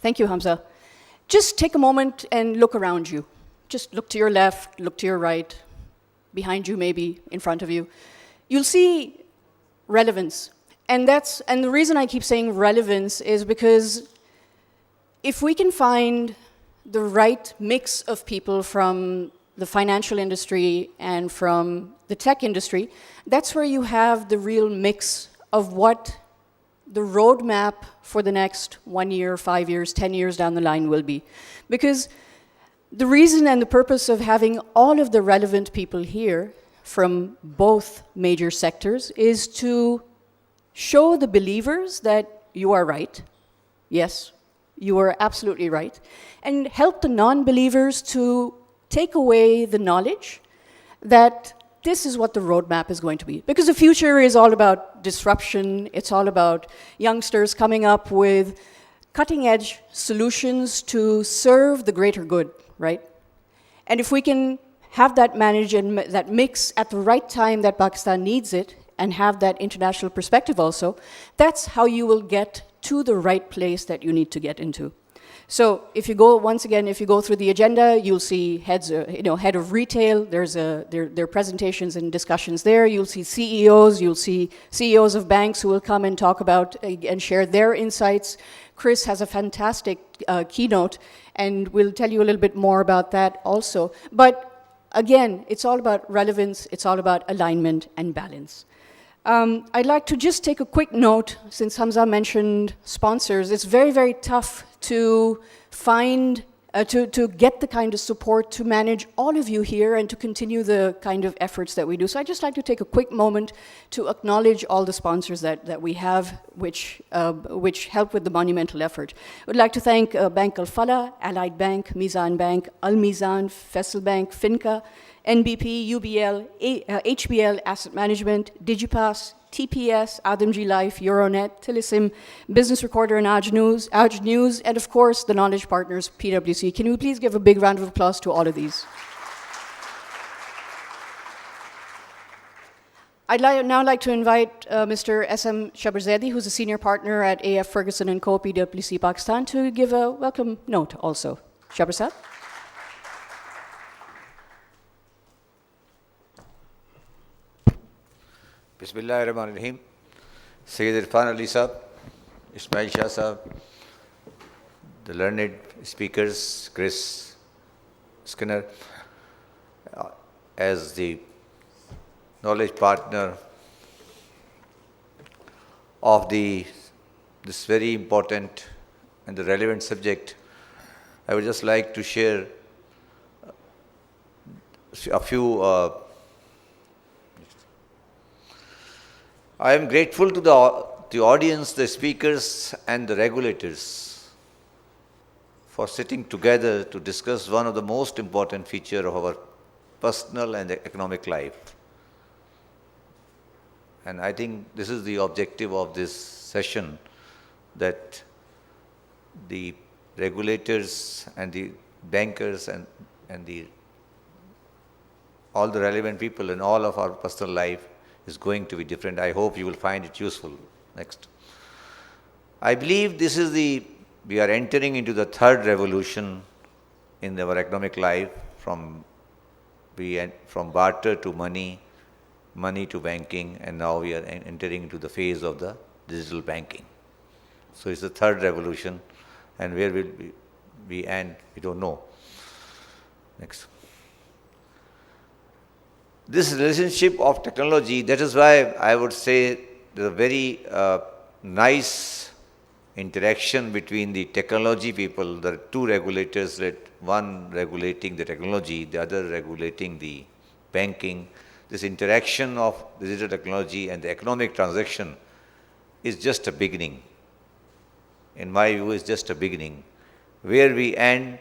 Thank you, Hamza. Just take a moment and look around you. Just look to your left, look to your right, behind you maybe, in front of you. You'll see relevance. And the reason I keep saying relevance is because if we can find the right mix of people from the financial industry and from the tech industry, that's where you have the real mix of what the roadmap for the next 1 year, 5 years, 10 years down the line will be. Because the reason and the purpose of having all of the relevant people here from both major sectors is to show the believers that you are right. Yes, you are absolutely right. And help the non-believers to take away the knowledge that this is what the roadmap is going to be. Because the future is all about disruption. It's all about youngsters coming up with cutting-edge solutions to serve the greater good, right? And if we can have that managed and that mix at the right time that Pakistan needs it, and have that international perspective also, that's how you will get to the right place that you need to get into. So if you go, once again, if you go through the agenda, you'll see head of retail, there are presentations and discussions there. You'll see CEOs, you'll see CEOs of banks who will come and talk about and share their insights. Chris has a fantastic keynote, and we'll tell you a little bit more about that also. But again, it's all about relevance, it's all about alignment and balance. I'd like to just take a quick note, since Hamza mentioned sponsors. It's very, very tough to find, to get the kind of support to manage all of you here and to continue the kind of efforts that we do. So I'd just like to take a quick moment to acknowledge all the sponsors that we have, which help with the monumental effort. I would like to thank Bank Al-Falah, Allied Bank, Mizan Bank, Al-Mizan, Faisal Bank, Finca, NBP, UBL, HBL Asset Management, Digipass, TPS, Adamji Life, Euronet, Telesim, Business Recorder, and Aj News, and of course the knowledge partners, PwC. Can we please give a big round of applause to all of these? I'd now like to invite Mr. M Shabbar Zaidi, who's a senior partner at AF Ferguson & Co. PwC Pakistan, to give a welcome note also. Shabbar Zaidi. Bismillahirrahmanirrahim. Sayyid Irfan Ali Sahab, Ismail Shah Sahab, the learned speakers, Chris Skinner, as the knowledge partner of this very important and the relevant subject, I would just like to share a few I am grateful to the audience, the speakers, and the regulators for sitting together to discuss one of the most important features of our personal and economic life. And I think this is the objective of this session, that the regulators and the bankers and all the relevant people in all of our personal life is going to be different. I hope you will find it useful. Next. I believe we are entering into the third revolution in our economic life, from barter to money, money to banking, and now we are entering into the phase of the digital banking. So it's the third revolution, and where will we end, we don't know. Next. This relationship of technology, that is why I would say there's a very nice interaction between the technology people, the two regulators, one regulating the technology, the other regulating the banking. This interaction of digital technology and the economic transaction is just a beginning. In my view, is just a beginning. Where we end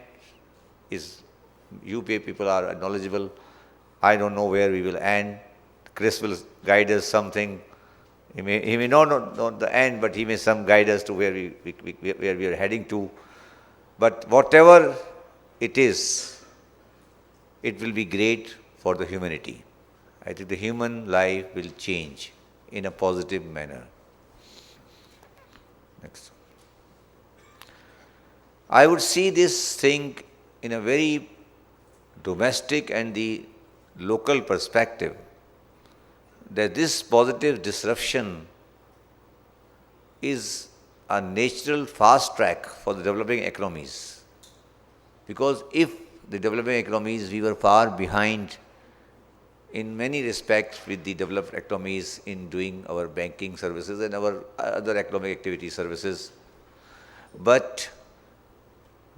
is, you people are knowledgeable. I don't know where we will end. Chris will guide us something. He may not know the end, but he may guide us to where we are heading to. But whatever it is, it will be great for the humanity. I think the human life will change in a positive manner. Next. I would see this thing in a very domestic and the local perspective, that this positive disruption is a natural fast track for the developing economies. Because if the developing economies, we were far behind in many respects with the developed economies in doing our banking services and our other economic activity services. But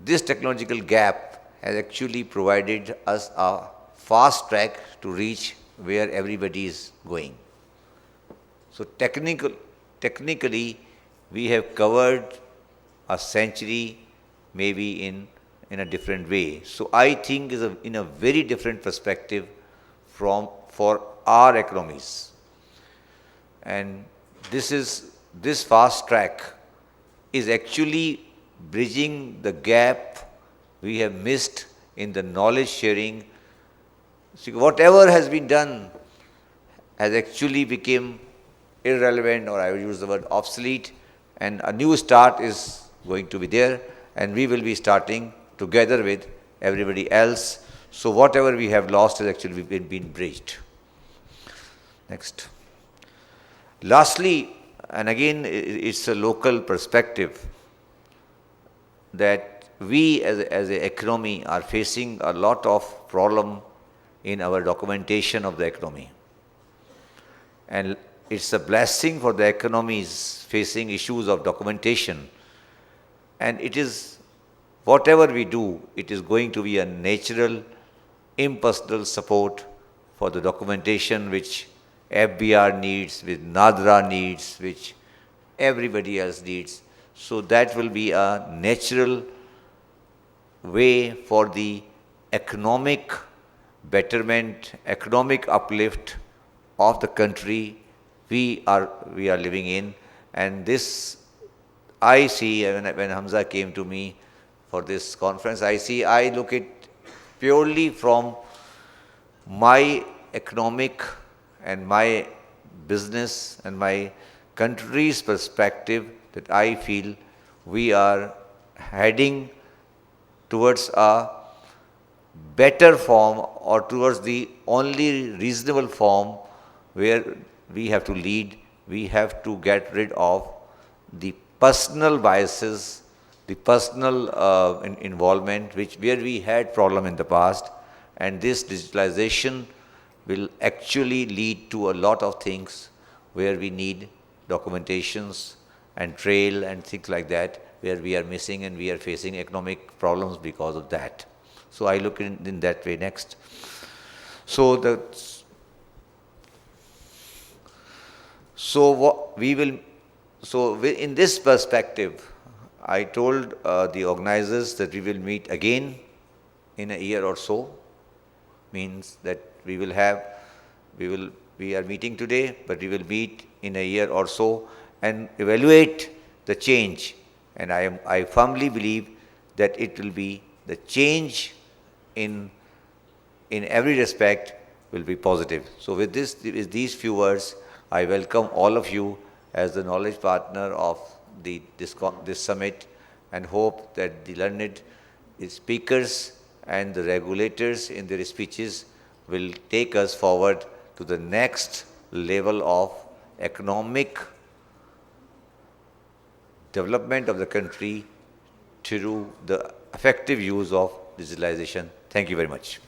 this technological gap has actually provided us a fast track to reach where everybody is going. So technically, we have covered a century maybe in a different way. So I think is in a very different perspective for our economies. And this fast track is actually bridging the gap we have missed in the knowledge sharing. So whatever has been done has actually become irrelevant, or I would use the word obsolete, and a new start is going to be there, and we will be starting together with everybody else. So whatever we have lost has actually been bridged. Next. Lastly, and again it's a local perspective, that we as an economy are facing a lot of problem in our documentation of the economy. And it's a blessing for the economies facing issues of documentation. And it is, whatever we do, it is going to be a natural, impersonal support for the documentation which FBR needs, which NADRA needs, which everybody else needs. So that will be a natural way for the economic betterment, economic uplift of the country we are living in. And this I see, when Hamza came to me for this conference, I look at purely from my economic and my business and my country's perspective, that I feel we are heading towards a better form, or towards the only reasonable form where we have to lead. We have to get rid of the personal biases, the personal involvement, where we had problem in the past. And this digitalization will actually lead to a lot of things where we need documentations and trail and things like that, where we are missing and we are facing economic problems because of that. So I look in that way. Next. So in this perspective, I told the organizers that we will meet again in a year or so. Means that we are meeting today, but we will meet in a year or so and evaluate the change. And I firmly believe that it will be the change in every respect will be positive. So with these few words, I welcome all of you as the knowledge partner of this summit, and hope that the learned speakers and the regulators in their speeches will take us forward to the next level of economic development of the country through the effective use of digitalization. Thank you very much.